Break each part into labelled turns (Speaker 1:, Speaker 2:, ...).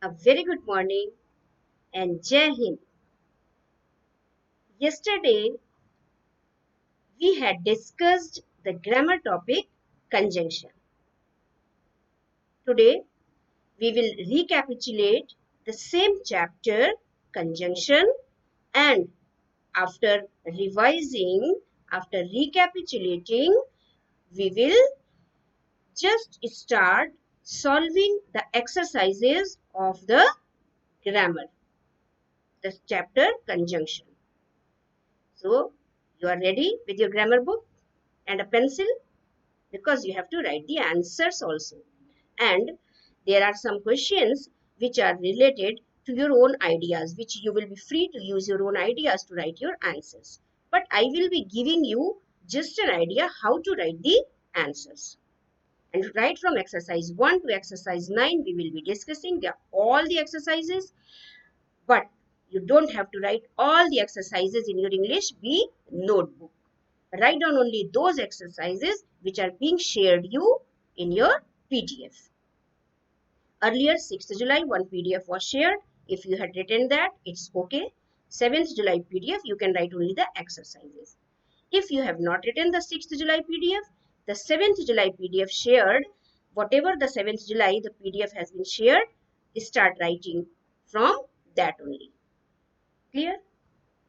Speaker 1: A very good morning and Jai Hind. Yesterday we had discussed the grammar topic conjunction. Today we will recapitulate the same chapter conjunction, and after revising, after recapitulating, we will just start solving the exercises of the grammar, the chapter conjunction. So you are ready with your grammar book and a pencil, because you have to write the answers also. And there are some questions which are related to your own ideas, which you will be free to use your own ideas to write your answers. But I will be giving you just an idea how to write the answers. And right from exercise 1 to exercise 9, we will be discussing all the exercises. But you don't have to write all the exercises in your English B notebook. Write down only those exercises which are being shared you in your PDF. Earlier, 6th July, one PDF was shared. If you had written that, it's okay. 7th July PDF, you can write only the exercises. If you have not written the 6th July PDF, the 7th July PDF shared, whatever the 7th July, the PDF has been shared, start writing from that only. Clear?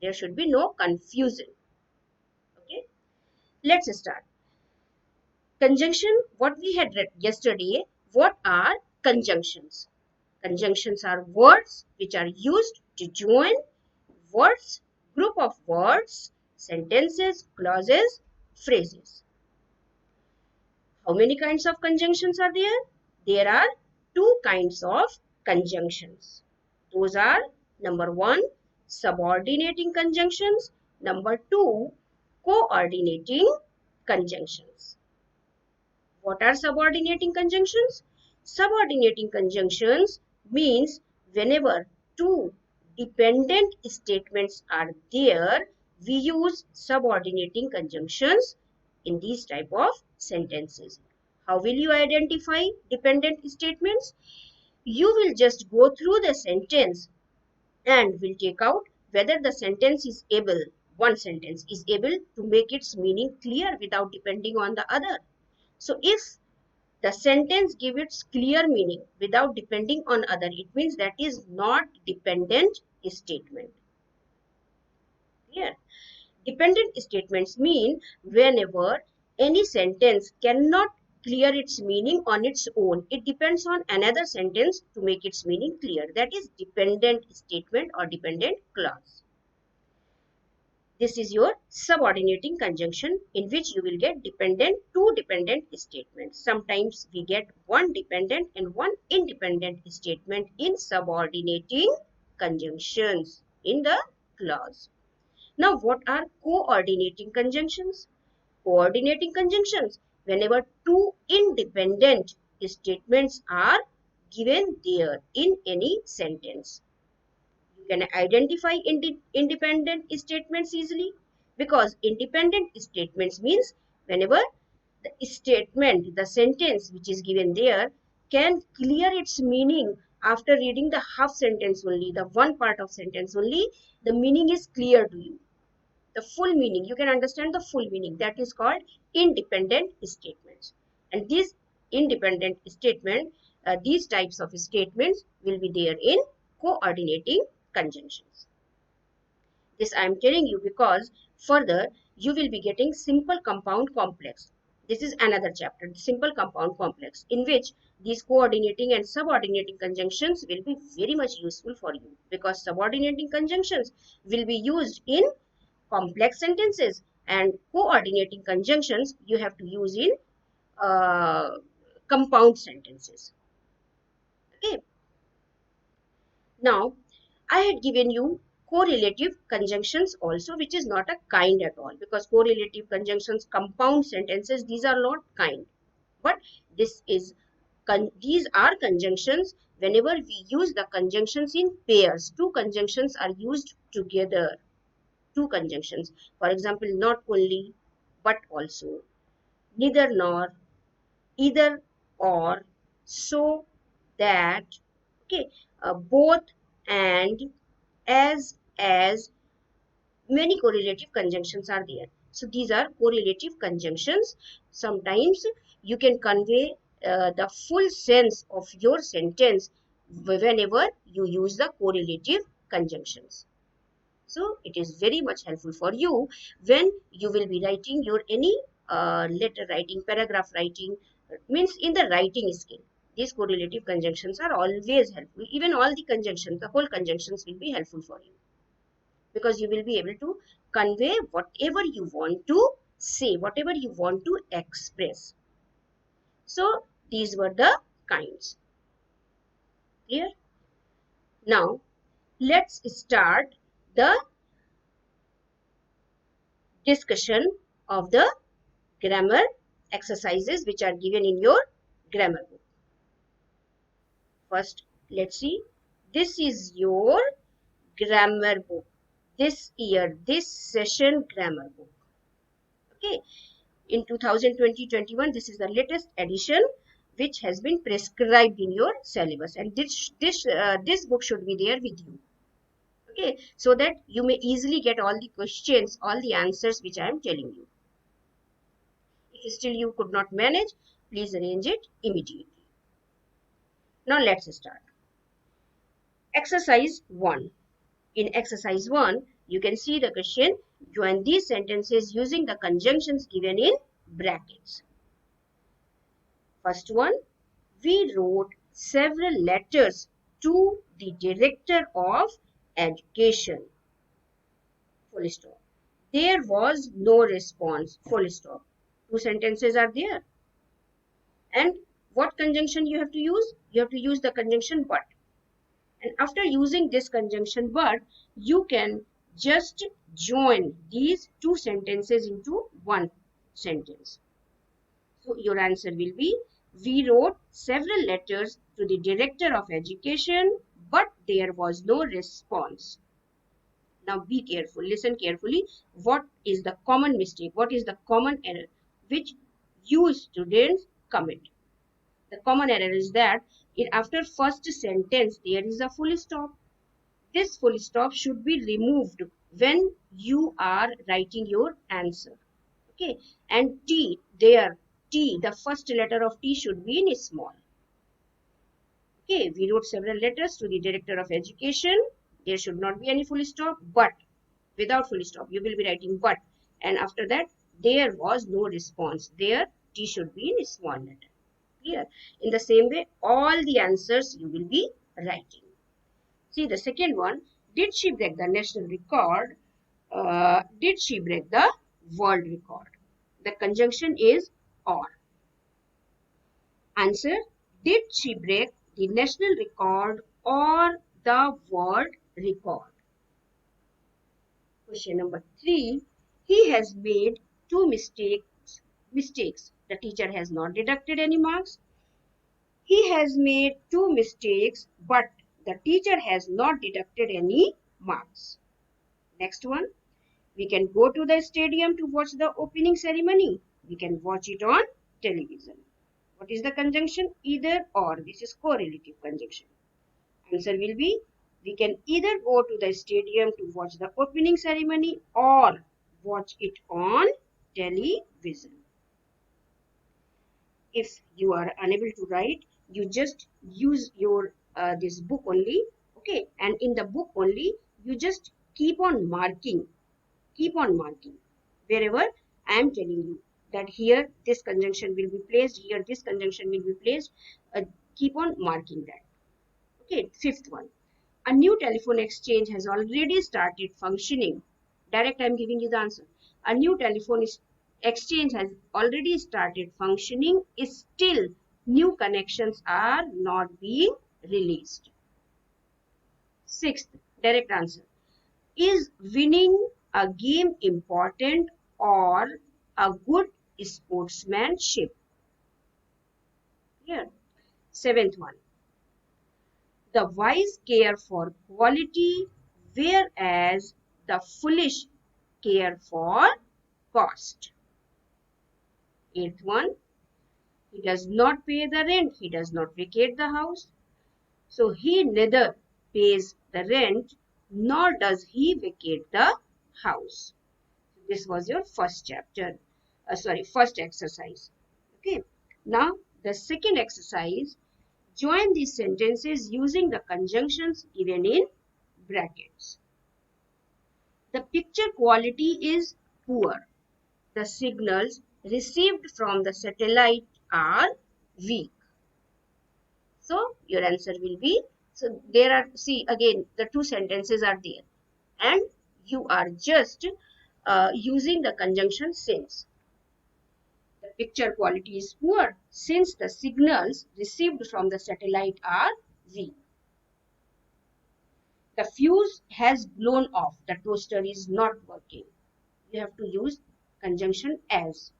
Speaker 1: There should be no confusion. Okay? Let's start. Conjunction, what we had read yesterday, what are conjunctions? Conjunctions are words which are used to join words, group of words, sentences, clauses, phrases. How many kinds of conjunctions are there? There are two kinds of conjunctions. Those are number 1, subordinating conjunctions, number 2, coordinating conjunctions. What are subordinating conjunctions? Subordinating conjunctions means whenever two dependent statements are there, we use subordinating conjunctions in these type of sentences. How will you identify dependent statements? You will just go through the sentence and will take out whether the sentence is able, one sentence is able to make its meaning clear without depending on the other. So if the sentence gives its clear meaning without depending on other, it means that is not dependent statement. Clear? Dependent statements mean whenever any sentence cannot clear its meaning on its own, it depends on another sentence to make its meaning clear. That is dependent statement or dependent clause. This is your subordinating conjunction, in which you will get two dependent statements. Sometimes we get one dependent and one independent statement in subordinating conjunctions in the clause. Now, what are coordinating conjunctions? Coordinating conjunctions, whenever two independent statements are given there in any sentence. You can identify independent statements easily, because independent statements means whenever the statement, the sentence which is given there can clear its meaning after reading the half sentence only, the one part of sentence only, the meaning is clear to you. The full meaning, you can understand the full meaning. That is called independent statements. And these independent statement, these types of statements will be there in coordinating conjunctions. This I am telling you because further you will be getting simple compound complex. This is another chapter, simple compound complex, in which these coordinating and subordinating conjunctions will be very much useful for you, because subordinating conjunctions will be used in complex sentences and coordinating conjunctions you have to use in uh, compound sentences. Okay. Now, I had given you correlative conjunctions also, which is not a kind at all, because correlative conjunctions, compound sentences, these are not kind. But this is these are conjunctions whenever we use the conjunctions in pairs. Two conjunctions are used together. Two conjunctions. For example, not only, but also, neither nor, either or, so, that. Okay, both and as many correlative conjunctions are there. So these are correlative conjunctions. Sometimes you can convey the full sense of your sentence whenever you use the correlative conjunctions. So it is very much helpful for you when you will be writing your any letter writing, paragraph writing, means in the writing skill. These correlative conjunctions are always helpful. Even all the conjunctions, the whole conjunctions will be helpful for you, because you will be able to convey whatever you want to say, whatever you want to express. So these were the kinds. Clear? Now let's start the discussion of the grammar exercises which are given in your grammar book. First, let's see. This is your grammar book. This year, this session grammar book. Okay. In 2020-21, this is the latest edition which has been prescribed in your syllabus, and this book should be there with you. Okay, so that you may easily get all the questions, all the answers which I am telling you. If still you could not manage, please arrange it immediately. Now let's start. Exercise 1. In exercise 1, you can see the question. Join these sentences using the conjunctions given in brackets. First one, we wrote several letters to the director of education. Full stop. There was no response. Full stop. Two sentences are there. And what conjunction you have to use? You have to use the conjunction but. And after using this conjunction but, you can just join these two sentences into one sentence. So your answer will be, we wrote several letters to the director of education, but there was no response. Now be careful, listen carefully. What is the common mistake? What is the common error which you students commit? The common error is that after first sentence there is a full stop. This full stop should be removed when you are writing your answer. Okay, and T, there, T, the first letter of T should be in small. Okay, we wrote several letters to the director of education. There should not be any full stop, but without full stop, you will be writing but. And after that, there was no response. There, T should be in small letter. Clear? In the same way, all the answers you will be writing. See the second one. Did she break the national record? Did she break the world record? The conjunction is or. Answer. Did she break the national record or the world record? Question number 3. He has made two mistakes. The teacher has not deducted any marks. He has made two mistakes, but the teacher has not deducted any marks. Next one. We can go to the stadium to watch the opening ceremony. We can watch it on television. What is the conjunction? Either or. This is correlative conjunction. Answer will be, we can either go to the stadium to watch the opening ceremony or watch it on television. If you are unable to write, you just use your this book only. Okay, and in the book only, you just keep on marking wherever I am telling you that here this conjunction will be placed, here this conjunction will be placed. Keep on marking that. Okay, fifth one. A new telephone exchange has already started functioning. Direct I am giving you the answer. A new telephone exchange has already started functioning. Still, new connections are not being released. Sixth, direct answer. Is winning a game important or a good sportsmanship? Here. Seventh one. The wise care for quality, whereas the foolish care for cost. Eighth one. He does not pay the rent. He does not vacate the house. So he neither pays the rent nor does he vacate the house. This was your first chapter, first exercise. Okay. Now the second exercise, join these sentences using the conjunctions given in brackets. The picture quality is poor. The signals received from the satellite are weak. So your answer will be, so there are, see again, the two sentences are there. And you are just using the conjunction since. The picture quality is poor since the signals received from the satellite are weak. The fuse has blown off. The toaster is not working. You have to use conjunction as.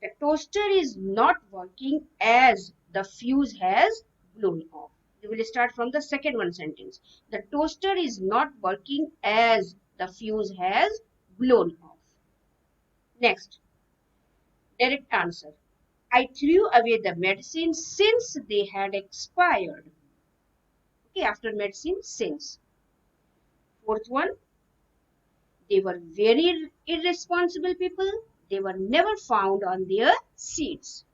Speaker 1: The toaster is not working as the fuse has blown off. You will start from the second one sentence. The toaster is not working as the fuse has blown off. Next, direct answer. I threw away the medicine since they had expired. Okay, after medicine, since. Fourth one, they were very irresponsible people. They were never found on their seats.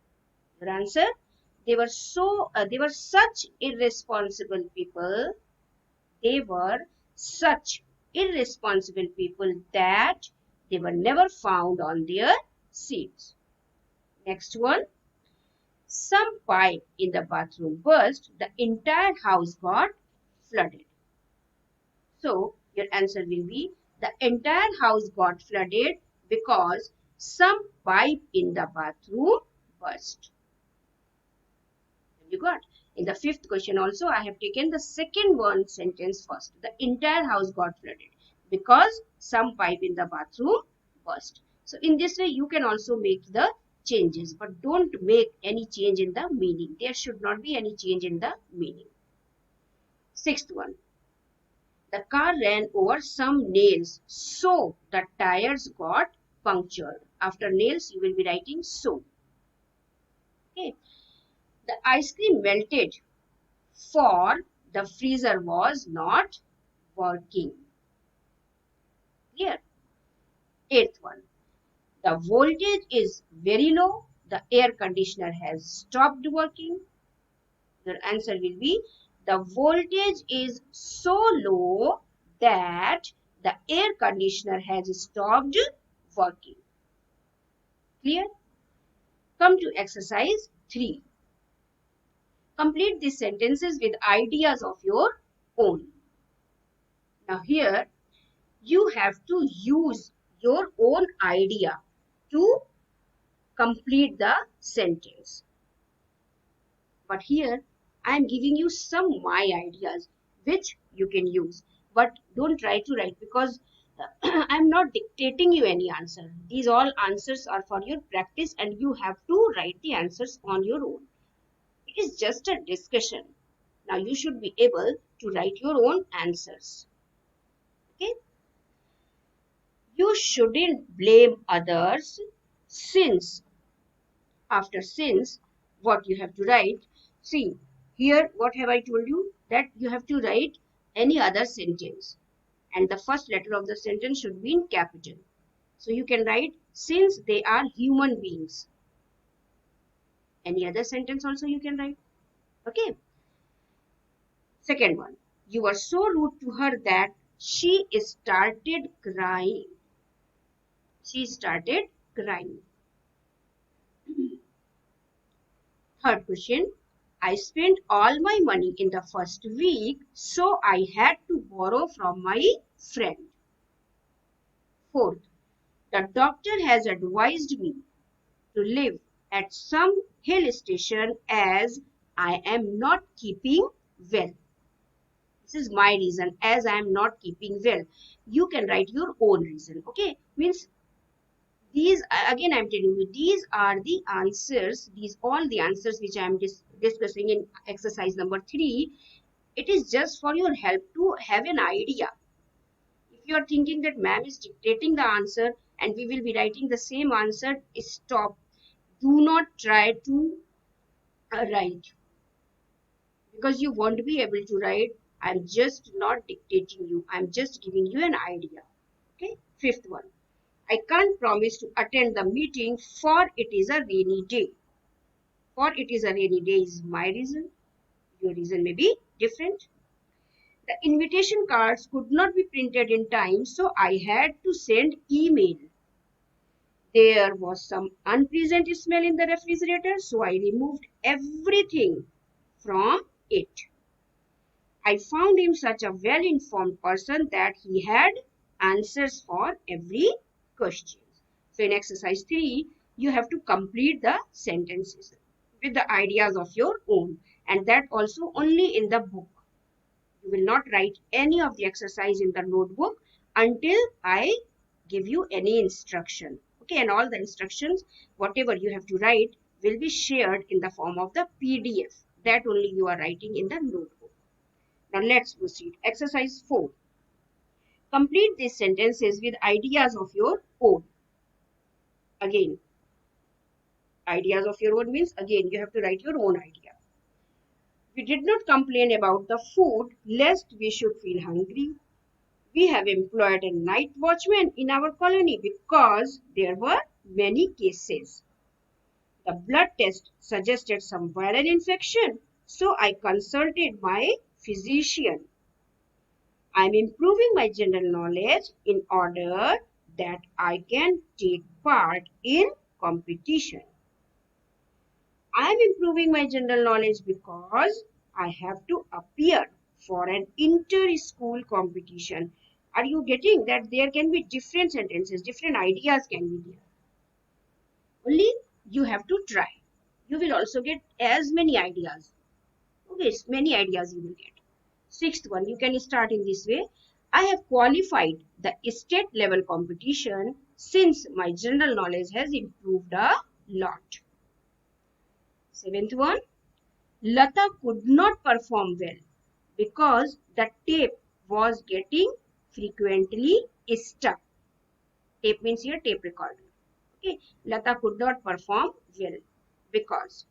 Speaker 1: Your answer, they were such irresponsible people. They were such irresponsible people that they were never found on their seats. Next one, some pipe in the bathroom burst. The entire house got flooded. So your answer will be, the entire house got flooded because some pipe in the bathroom burst. You got. In the fifth question also, I have taken the second one sentence first. The entire house got flooded because some pipe in the bathroom burst. So in this way, you can also make the changes, but don't make any change in the meaning. There should not be any change in the meaning. Sixth one. The car ran over some nails, so the tires got punctured. After nails, you will be writing so. Okay. The ice cream melted, for the freezer was not working. Here. Eighth one. The voltage is very low. The air conditioner has stopped working. Your answer will be, the voltage is so low that the air conditioner has stopped working. Clear? Come to exercise 3. Complete these sentences with ideas of your own. Now here, you have to use your own idea to complete the sentence. But here, I am giving you some my ideas which you can use. But don't try to write, because I am not dictating you any answer. These all answers are for your practice and you have to write the answers on your own. It is just a discussion. Now you should be able to write your own answers. Okay? You shouldn't blame others since. After since, what you have to write? See, here what have I told you? That you have to write any other sentence. And the first letter of the sentence should be in capital. So you can write, since they are human beings. Any other sentence also you can write. Okay. Second one. You were so rude to her that she started crying. She started crying. Third question. I spent all my money in the first week, so I had to borrow from my friend. Fourth. The doctor has advised me to live at some hill station as I am not keeping well. This is my reason, as I am not keeping well. You can write your own reason. Okay, means these, again I am telling you, these are the answers, all the answers which I am discussing in exercise number 3. It is just for your help to have an idea. If you are thinking that ma'am is dictating the answer and we will be writing the same answer, stop. Do not try to write. because you won't be able to write. I'm just not dictating you. I'm just giving you an idea. Okay. Fifth one. I can't promise to attend the meeting for it is a rainy day. For it is a rainy day is my reason. Your reason may be different. The invitation cards could not be printed in time, so I had to send email. There was some unpleasant smell in the refrigerator, so I removed everything from it. I found him such a well-informed person that he had answers for every question. So in exercise 3, you have to complete the sentences with the ideas of your own, and that also only in the book. You will not write any of the exercise in the notebook until I give you any instruction. Okay, and all the instructions, whatever you have to write, will be shared in the form of the PDF. That only you are writing in the notebook. Now let's proceed. Exercise 4. Complete these sentences with ideas of your own. Again, ideas of your own means again you have to write your own idea. We did not complain about the food lest we should feel hungry. We have employed a night watchman in our colony because there were many cases. The blood test suggested some viral infection, so I consulted my physician. I am improving my general knowledge in order that I can take part in competition. I am improving my general knowledge because I have to appear for an inter-school competition. Are you getting that there can be different sentences, different ideas can be there. Only you have to try. You will also get as many ideas. Okay, many ideas you will get. Sixth one, you can start in this way. I have qualified the state level competition since my general knowledge has improved a lot. Seventh one, Lata could not perform well because the tape was getting frequently stuck. Tape means here tape recorder. Okay, Lata could not perform well because.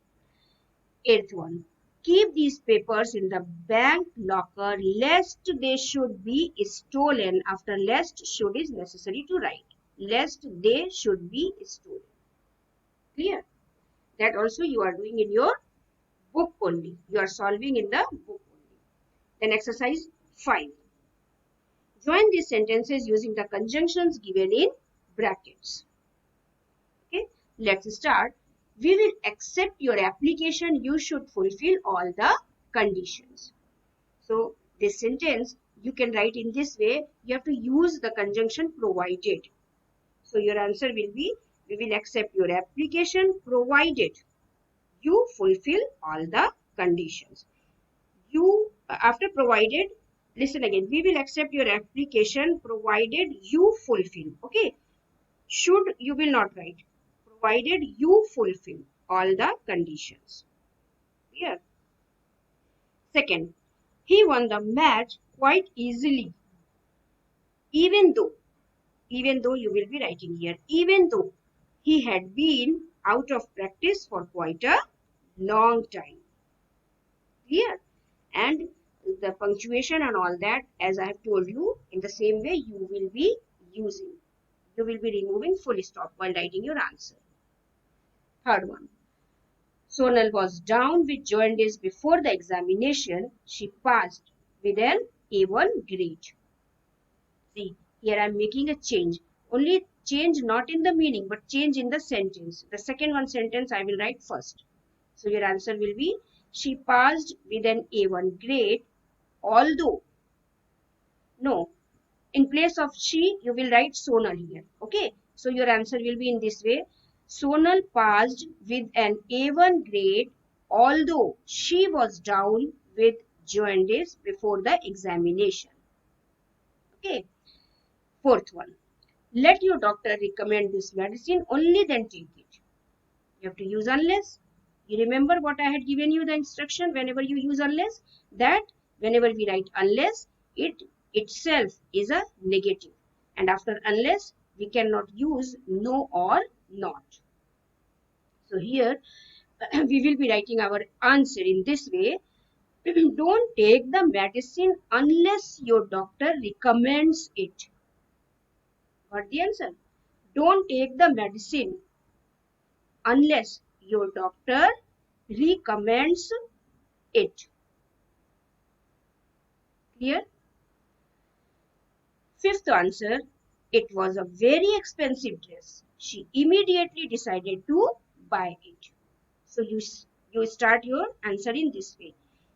Speaker 1: Eighth one, keep these papers in the bank locker lest they should be stolen. After lest should is necessary to write. Lest they should be stolen. Clear? That also you are doing in your book only. You are solving in the book only. Then exercise 5. Join these sentences using the conjunctions given in brackets. Okay, let's start. We will accept your application. You should fulfill all the conditions. So this sentence you can write in this way. You have to use the conjunction provided. So your answer will be, we will accept your application provided you fulfill all the conditions. You, after provided, listen again, we will accept your application provided you fulfill. Okay, should you will not write, provided you fulfill all the conditions. Here. Second, he won the match quite easily, even though you will be writing here, even though he had been out of practice for quite a long time. Clear? And the punctuation and all that, as I have told you, in the same way you will be using. You will be removing full stop while writing your answer. Third one. Sonal was down with jaundice before the examination. She passed with an A1 grade. See, here I am making a change. Only change not in the meaning, but change in the sentence. The second one sentence I will write first. So your answer will be, she passed with an A1 grade, although, no, in place of she, you will write Sonal here. Okay, so your answer will be in this way. Sonal passed with an A1 grade, although she was down with jaundice before the examination. Okay, fourth one. Let your doctor recommend this medicine, only then take it. You have to use unless. You remember what I had given you the instruction whenever you use unless? That whenever we write unless, it itself is a negative. And after unless, we cannot use no or not. So here, we will be writing our answer in this way. Don't take the medicine unless your doctor recommends it. Got the answer? Don't take the medicine unless your doctor recommends it. Clear? Fifth answer, it was a very expensive dress. She immediately decided to buy it. So you start your answer in this way.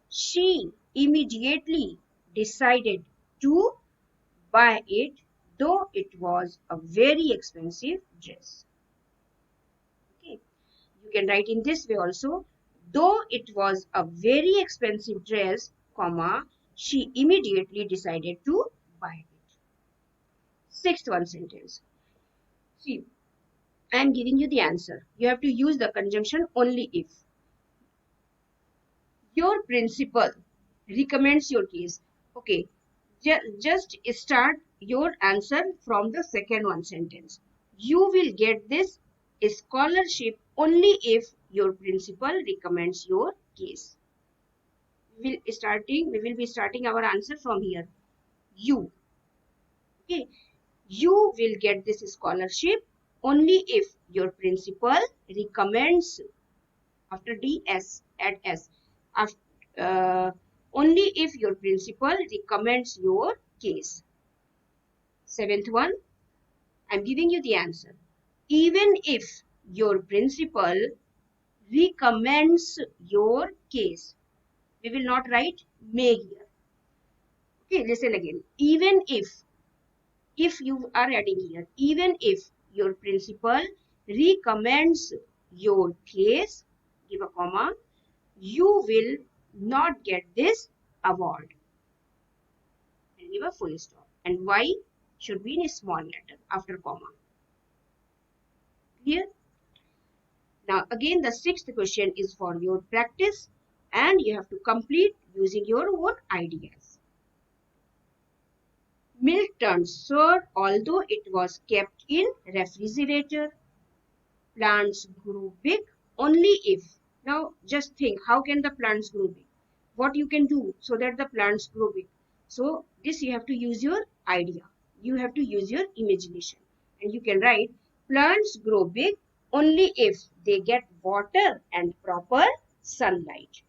Speaker 1: She immediately decided to buy it, though it was a very expensive dress. Okay. You can write in this way also. Though it was a very expensive dress, comma, she immediately decided to buy it. Sixth one sentence. See, I am giving you the answer. You have to use the conjunction only if. Your principal recommends your case. Okay, just start your answer from the second one sentence. You will get this scholarship only if your principal recommends your case. We will be starting our answer from here. You. Okay, you will get this scholarship only if your principal recommends. After D, S, add S. After, only if your principal recommends your case. Seventh one, I'm giving you the answer. Even if your principal recommends your case, we will not write may here. Okay, listen again. Even if you are adding here, even if your principal recommends your case, give a comma, you will not get this award. And give a full stop. And why should be in a small letter after comma. Clear? Now again the sixth question is for your practice and you have to complete using your own ideas. Milk turned sour although it was kept in refrigerator. Plants grew big only if. Now just think, how can the plants grow big? What you can do so that the plants grow big? So this you have to use your idea. You have to use your imagination. And you can write, plants grow big only if they get water and proper sunlight.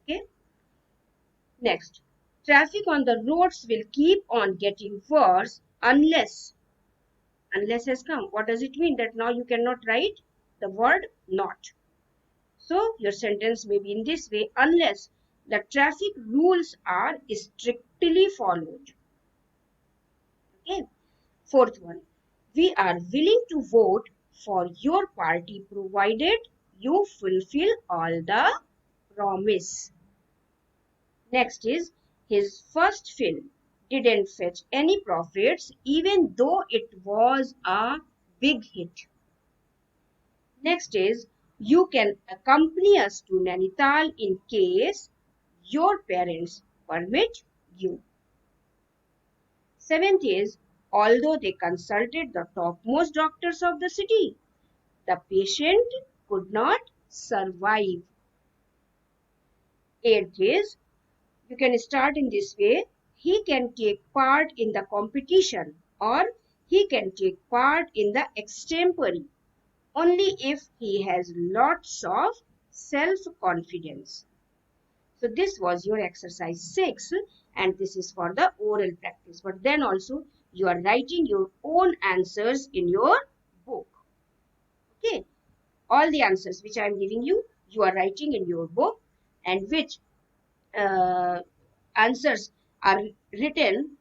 Speaker 1: Okay. Next, traffic on the roads will keep on getting worse unless has come. What does it mean? That now you cannot write the word not. So your sentence may be in this way, unless the traffic rules are strictly followed. Okay. Fourth one, we are willing to vote for your party provided you fulfill all the promise. Next is, his first film didn't fetch any profits even though it was a big hit. Next is, you can accompany us to Nainital in case your parents permit you. Seventh is, although they consulted the topmost doctors of the city, the patient could not survive. Eighth is, you can start in this way, he can take part in the competition or he can take part in the extempore only if he has lots of self-confidence. So this was your exercise 6 and this is for the oral practice. But then also you are writing your own answers in your book. Okay. All the answers which I am giving you, you are writing in your book and which answers are written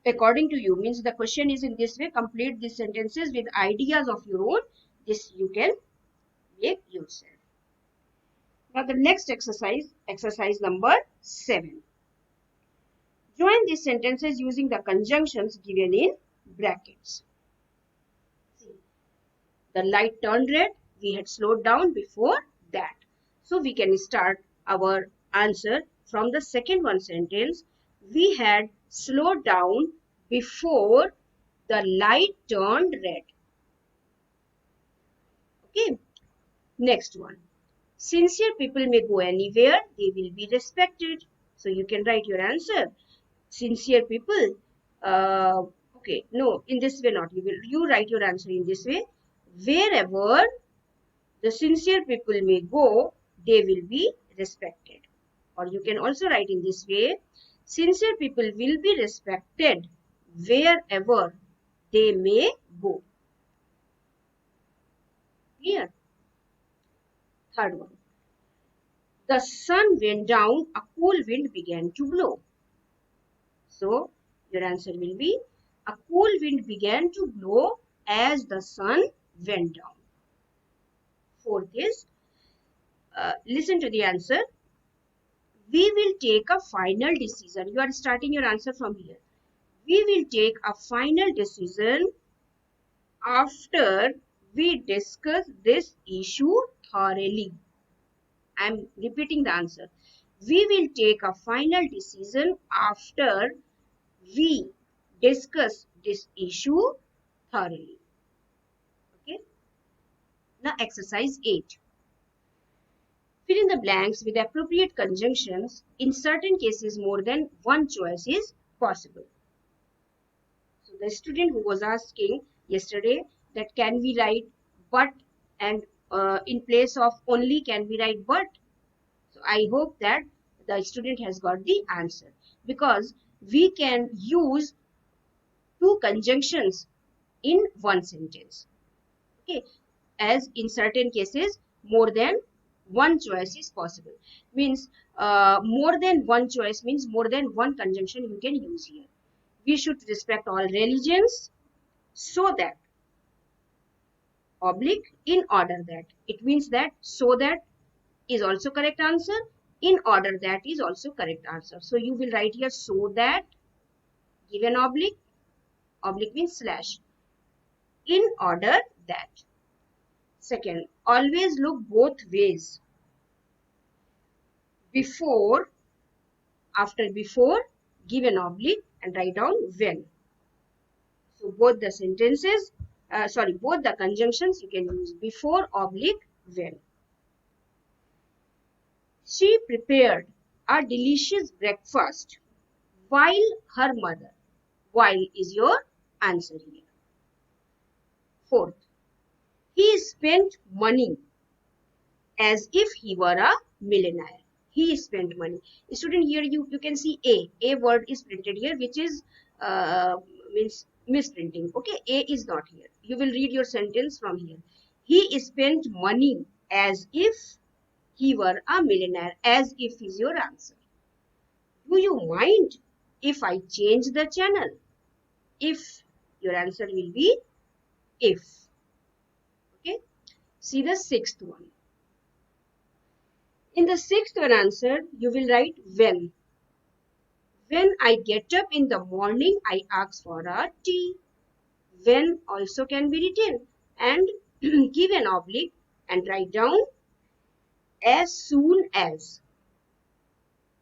Speaker 1: according to you. Means the question is in this way, complete these sentences with ideas of your own. This you can make yourself. Now the next exercise number 7. Join these sentences using the conjunctions given in brackets. See, the light turned red. We had slowed down before that. So we can start our answer from the second one sentence. We had slowed down before the light turned red. Okay. Next one. Sincere people may go anywhere, they will be respected. So you can write your answer. Sincere people, okay, no, in this way not. You write your answer in this way. Wherever the sincere people may go, they will be respected. Or you can also write in this way, sincere people will be respected wherever they may go. Clear? Third one. The sun went down, a cool wind began to blow. So, your answer will be, a cool wind began to blow as the sun went down. Fourth is, listen to the answer. We will take a final decision. You are starting your answer from here. We will take a final decision after we discuss this issue thoroughly. I am repeating the answer. We will take a final decision after we discuss this issue thoroughly. Okay. Now exercise 8. Fill in the blanks with appropriate conjunctions. In certain cases, more than one choice is possible. So the student who was asking yesterday that can we write but, and in place of only can we write but. So I hope that the student has got the answer, because we can use two conjunctions in one sentence. Okay, as in certain cases more than one choice is possible. Means more than one choice means more than one conjunction you can use here. We should respect all religions, so that, oblique, in order that. It means that so that is also correct answer, in order that is also correct answer. So you will write here so that, give an oblique, oblique means slash, in order that. Second, always look both ways. Before, after before, give an oblique and write down when. So both the sentences, both the conjunctions you can use before, oblique, when. She prepared a delicious breakfast while her mother. While is your answer here. Fourth, he spent money as if he were a millionaire. He spent money. Student, here you can see A word is printed here, which is means misprinting. Okay, A is not here. You will read your sentence from here. He spent money as if he were a millionaire. As if is your answer. Do you mind if I change the channel? If, your answer will be if. Okay, see the sixth one. In the sixth one answer, you will write when. When I get up in the morning, I ask for a tea. When also can be written, and give an oblique and write down as soon as.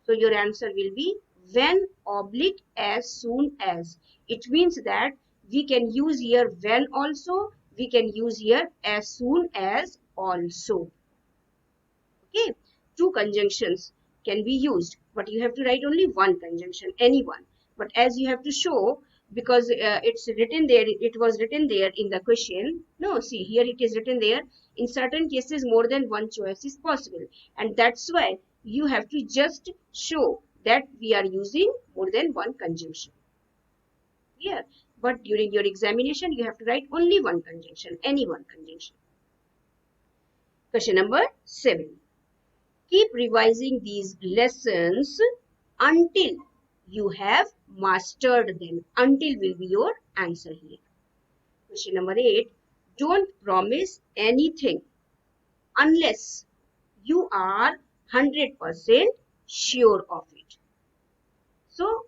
Speaker 1: So your answer will be when oblique as soon as. It means that we can use here when also, we can use here as soon as also. Okay, two conjunctions can be used, but you have to write only one conjunction, any one. But as you have to show, because it's written there, it was written there in the question. No, see here it is written there. In certain cases, more than one choice is possible, and that's why you have to just show that we are using more than one conjunction. Here, but during your examination, you have to write only one conjunction, any one conjunction. Question number 7. Keep revising these lessons until you have mastered them. Until will be your answer here. Question number 8. Don't promise anything unless you are 100% sure of it. So,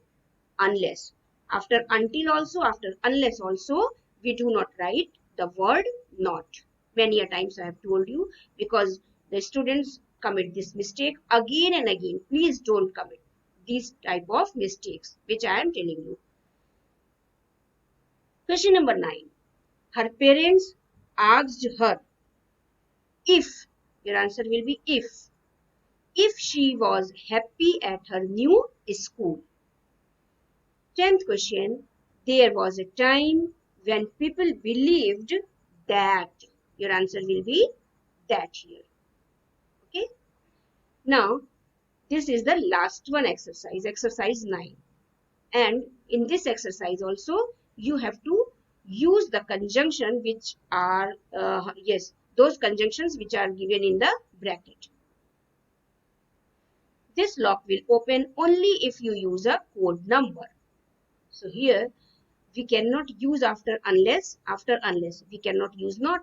Speaker 1: unless. After until also, after unless also, we do not write the word not. Many a times I have told you, because the students commit this mistake again and again. Please don't commit these type of mistakes which I am telling you. Question number 9. Her parents asked her if Your answer will be if. If she was happy at her new school. 10th question. There was a time when people believed that. Your answer will be that here. Okay. Now, this is the last one exercise, exercise 9. And in this exercise also, you have to use the conjunction which are, yes, those conjunctions which are given in the bracket. This lock will open only if you use a code number. So here, we cannot use after unless, we cannot use not.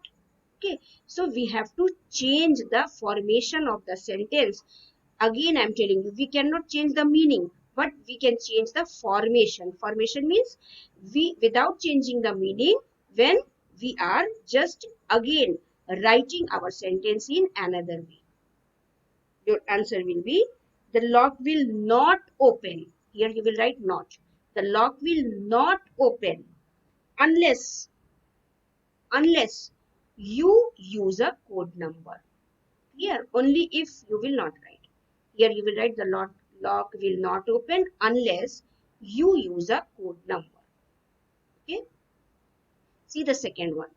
Speaker 1: Okay, so we have to change the formation of the sentence. Again, I'm telling you, we cannot change the meaning, but we can change the formation. Formation means we, without changing the meaning, when we are just again writing our sentence in another way. Your answer will be, the lock will not open. Here you will write not. The lock will not open unless you use a code number. Here, only if you will not write. Here you will write the lock will not open unless you use a code number. Okay. See the second one.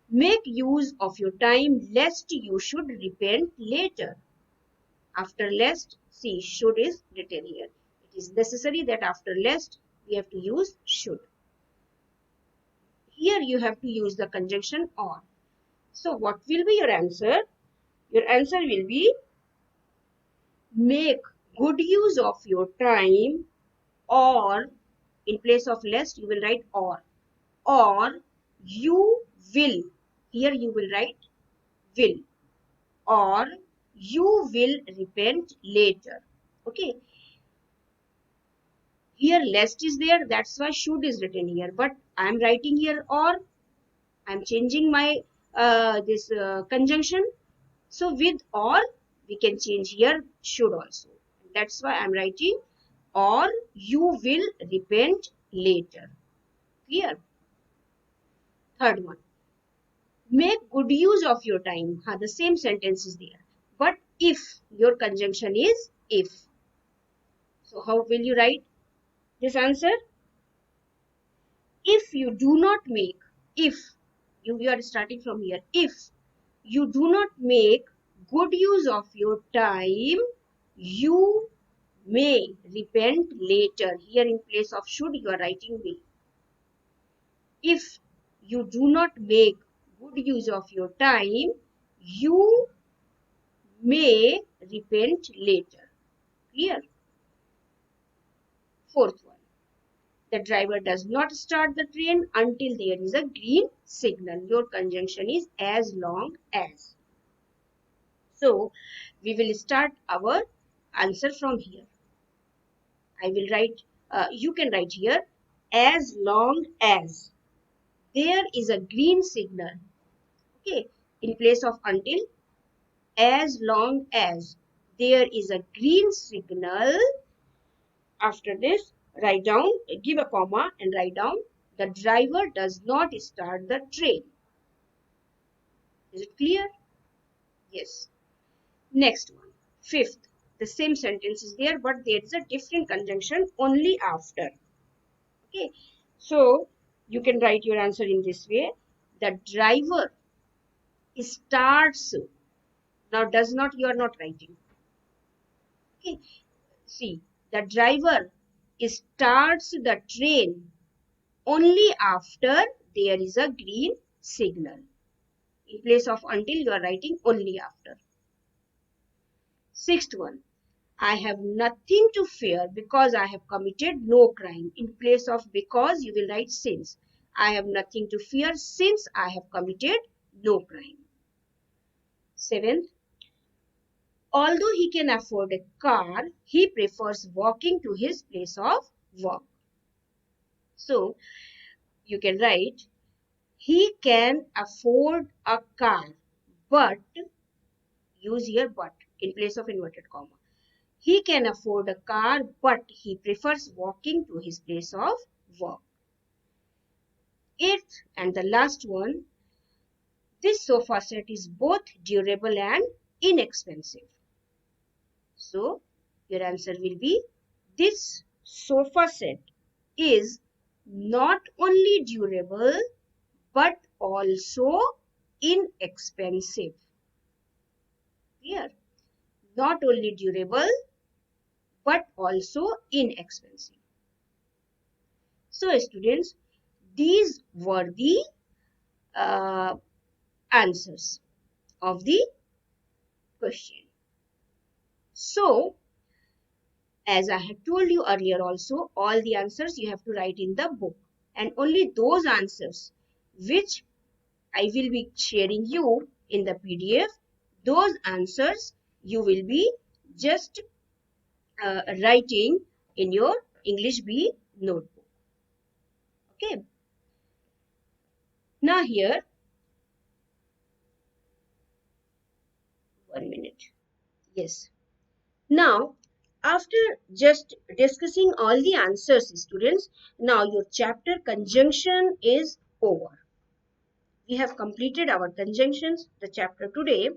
Speaker 1: Make use of your time lest you should repent later. After lest, see, should is written here. It is necessary that after lest we have to use should. Here you have to use the conjunction or. So what will be your answer? Your answer will be, make good use of your time, or in place of lest you will write or you will. Here you will write will, or you will repent later. Okay. Here lest is there, that's why should is written here, but I am writing here or. I am changing my this conjunction. So with or we can change here should also. That's why I am writing or you will repent later. Clear? Third one. Make good use of your time. The same sentence is there. But if, your conjunction is if. So how will you write this answer? If you do not make, if you are starting from here, if you do not make good use of your time, you may repent later. Here in place of should, you are writing may. If you do not make good use of your time, you may repent later. Clear? Fourth one. The driver does not start the train until there is a green signal. Your conjunction is as long as. So, we will start our answer from here. I will write, you can write here, as long as there is a green signal. Okay, in place of until, as long as there is a green signal. After this, write down, give a comma and write down, the driver does not start the train. Is it clear? Yes. Next one, fifth. The same sentence is there, but there is a different conjunction only after. Okay. So, you can write your answer in this way. The driver starts. Now, does not, you are not writing. Okay. See, the driver starts the train only after there is a green signal. In place of until, you are writing only after. Sixth one. I have nothing to fear because I have committed no crime. In place of because, you will write since. I have nothing to fear since I have committed no crime. Seventh. Although he can afford a car, he prefers walking to his place of work. So, you can write, he can afford a car, but, use here but, in place of inverted comma. He can afford a car, but he prefers walking to his place of work. Eighth and the last one, this sofa set is both durable and inexpensive. So your answer will be, this sofa set is not only durable but also inexpensive. Clear? Not only durable but also inexpensive. So students, these were the uh, answers of the question. So as I had told you earlier also, all the answers you have to write in the book, and only those answers which I will be sharing you in the PDF, those answers you will be just writing in your English B notebook. Okay. Now here, 1 minute. Yes. Now, after just discussing all the answers, students, now your chapter conjunction is over. We have completed our conjunctions, the chapter today,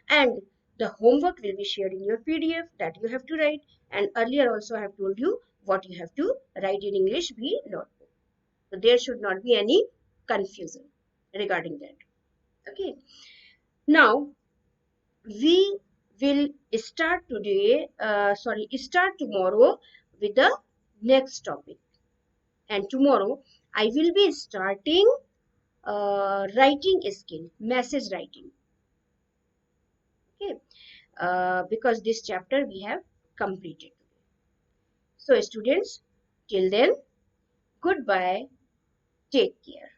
Speaker 1: and the homework will be shared in your PDF that you have to write. And earlier also I have told you what you have to write in English B notebook. So there should not be any confusion regarding that. Okay. Now we will start tomorrow with the next topic. And tomorrow I will be starting writing skill, message writing. Okay, because this chapter we have completed. So students, till then, goodbye, take care.